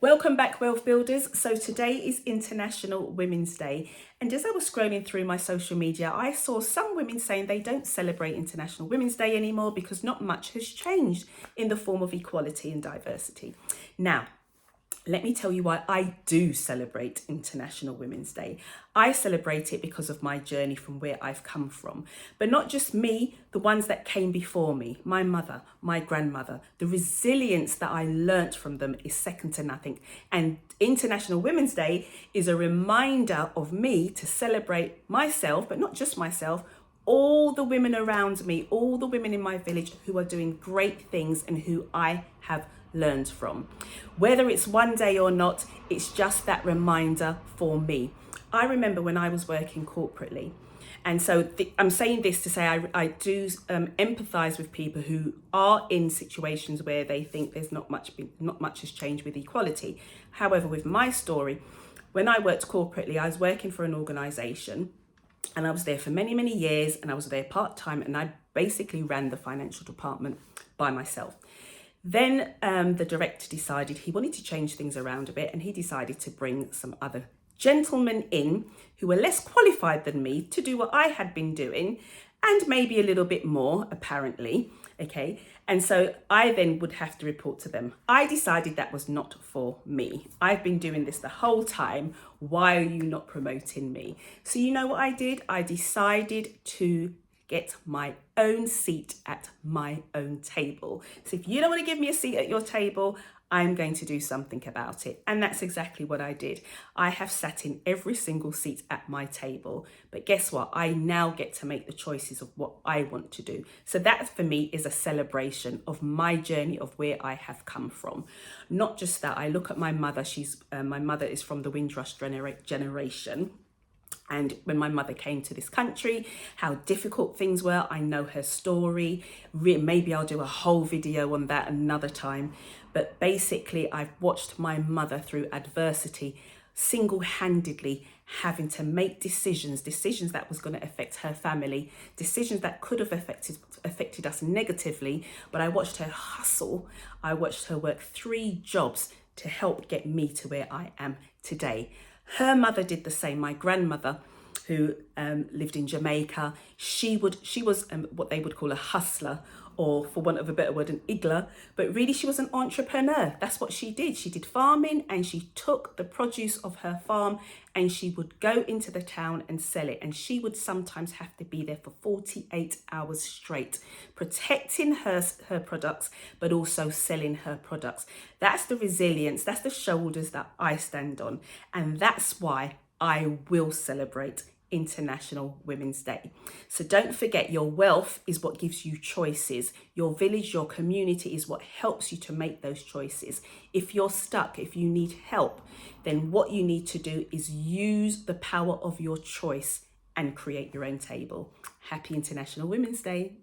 Welcome back, Wealth Builders. So today is International Women's Day. And as I was scrolling through my social media, I saw some women saying they don't celebrate International Women's Day anymore because not much has changed in the form of equality and diversity. Now, let me tell you why I do celebrate International Women's Day. I celebrate it because of my journey from where I've come from. But not just me, the ones that came before me, my mother, my grandmother. The resilience that I learnt from them is second to nothing. And International Women's Day is a reminder of me to celebrate myself, but not just myself, all the women around me, all the women in my village who are doing great things and who I have learned from. Whether it's one day or not, it's just that reminder for me. I remember when I was working corporately, and so I'm saying this to say I do empathise with people who are in situations where they think there's not much has changed with equality. However, with my story, when I worked corporately, I was working for an organisation. And I was there for many, many years, and I was there part-time, and I basically ran the financial department by myself. Then the director decided he wanted to change things around a bit, and he decided to bring some other gentlemen in who were less qualified than me to do what I had been doing, and maybe a little bit more, apparently. Okay. And so I then would have to report to them. I decided that was not for me. I've been doing this the whole time. Why are you not promoting me? So you know what I did? I decided to get my own seat at my own table. So if you don't want to give me a seat at your table, I'm going to do something about it. And that's exactly what I did. I have sat in every single seat at my table. But guess what? I now get to make the choices of what I want to do. So that for me is a celebration of my journey of where I have come from. Not just that, I look at my mother. My mother is from the Windrush generation. And when my mother came to this country, how difficult things were. I know her story. Maybe I'll do a whole video on that another time. But basically, I've watched my mother through adversity, single-handedly having to make decisions that was going to affect her family, decisions that could have affected us negatively. But I watched her hustle. I watched her work 3 jobs to help get me to where I am today. Her mother did the same. My grandmother, who lived in Jamaica, she was what they would call a hustler, or for want of a better word, an igler. But really, she was an entrepreneur. That's what she did. She did farming, and she took the produce of her farm and she would go into the town and sell it. And she would sometimes have to be there for 48 hours straight, protecting her products, but also selling her products. That's the resilience. That's the shoulders that I stand on. And that's why I will celebrate International Women's Day. So don't forget, your wealth is what gives you choices. Your village, your community is what helps you to make those choices. If you're stuck, if you need help, then what you need to do is use the power of your choice and create your own table. Happy International Women's Day.